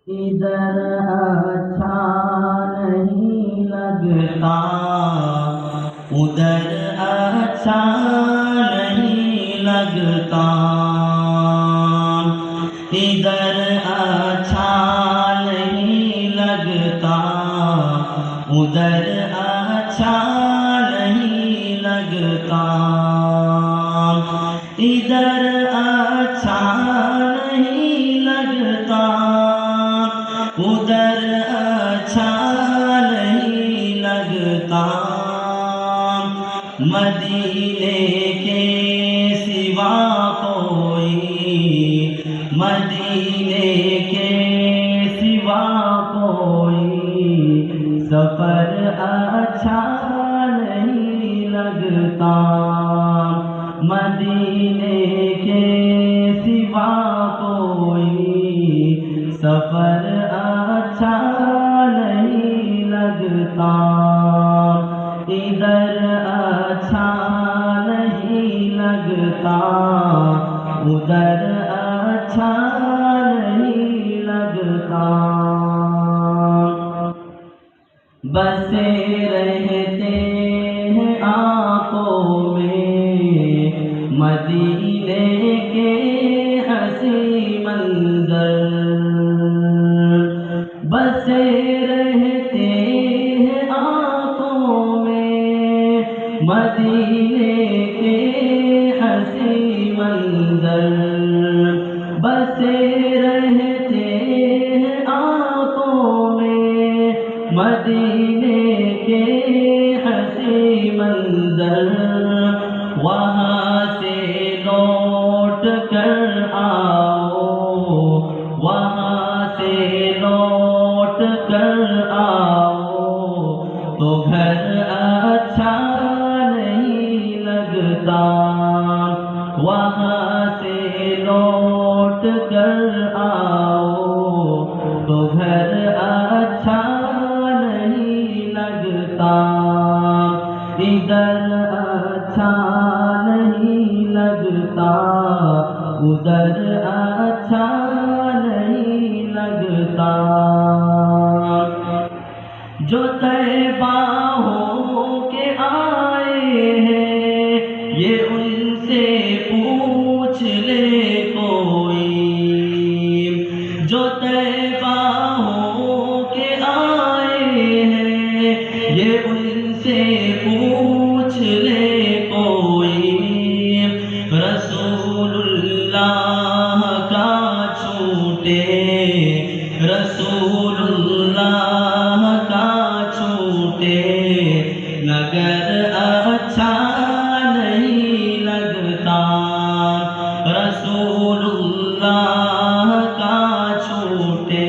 ادھر اچھا نہیں لگتا، ادھر اچھا نہیں لگتا، ادھر اچھا نہیں لگتا، ادھر اچھا نہیں لگتا، ادھر اچھا نہیں لگتا، ادھر اچھا نہیں لگتا، مدینے کے سوا کوئی، مدینے کے سوا کوئی سفر اچھا نہیں لگتا، مدینے کے سوا کوئی سفر اچھا نہیں لگتا، ادھر اچھا نہیں لگتا، ادھر اچھا نہیں لگتا، بسے رہتے ہیں آنکھوں میں مدینے کے حسین منظر، بسے رہتے ہیں آنکھوں میں مدینے کے حسین منظر، بسے رہتے ہیں آنکھوں میں مدینے کے حسین منظر، وہاں سے لوٹ کر آؤ، وہاں سے لوٹ کر آؤ، تو گھر اچھا نہیں لگتا، وہاں سے لوٹ کر آؤ، تو گھر اچھا نہیں لگتا، ادھر اچھا نہیں لگتا، ادھر اچھا نہیں لگتا، جو طیبہ ہو کے آئے ہیں یہ ان سے پوچھ لے کوئی، جو طیبہ ہو کے آئے ہیں یہ ان سے پوچھ لے کوئی، رسول اللہ کا چھوٹے، رسول اللہ کا چھوٹے نگر اچھا نہیں لگتا، رسول اللہ کا چھوٹے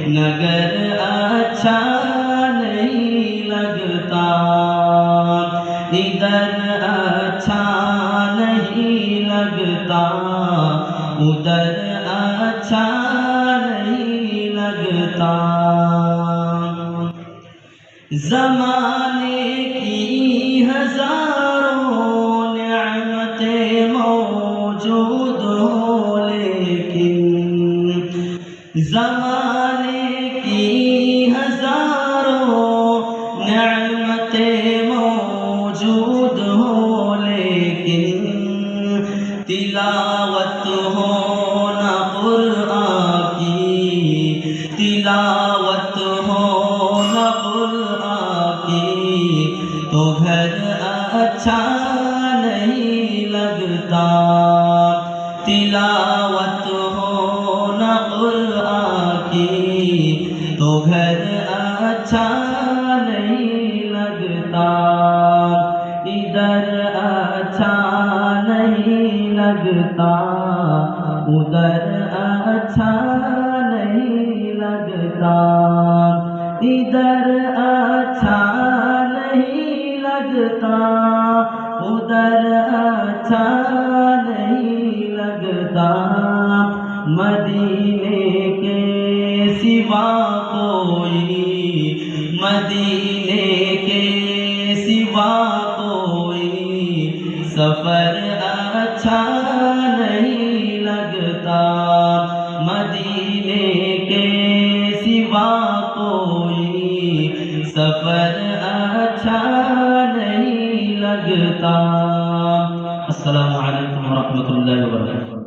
نگر اچھا نہیں لگتا، ادھر اچھا نہیں لگتا، ادھر اچھا نہیں لگتا، زمانے کی ہزاروں نعمتیں موجود ہوں لیکن، زمانے کی ہزاروں نعمتیں موجود ہوں لیکن، تلاوت ہو نہ قرآن کی، تلاوت ہو نہ قرآن کی، تو گھر اچھا نہیں لگتا، تلاوت ہو نہ قرآن کی، تو گھر اچھا نہیں لگتا، ادھر اچھا نہیں لگتا، ادھر اچھا نہیں لگتا، ادھر اچھا نہیں لگتا، ادھر اچھا نہیں لگتا، مدینے کے سوا کوئی، مدینے کے سوا کوئی سفر اچھا نہیں لگتا، مدینے کے سوا کوئی سفر اچھا نہیں لگتا۔ السلام علیکم ورحمۃ اللہ وبرکاتہ۔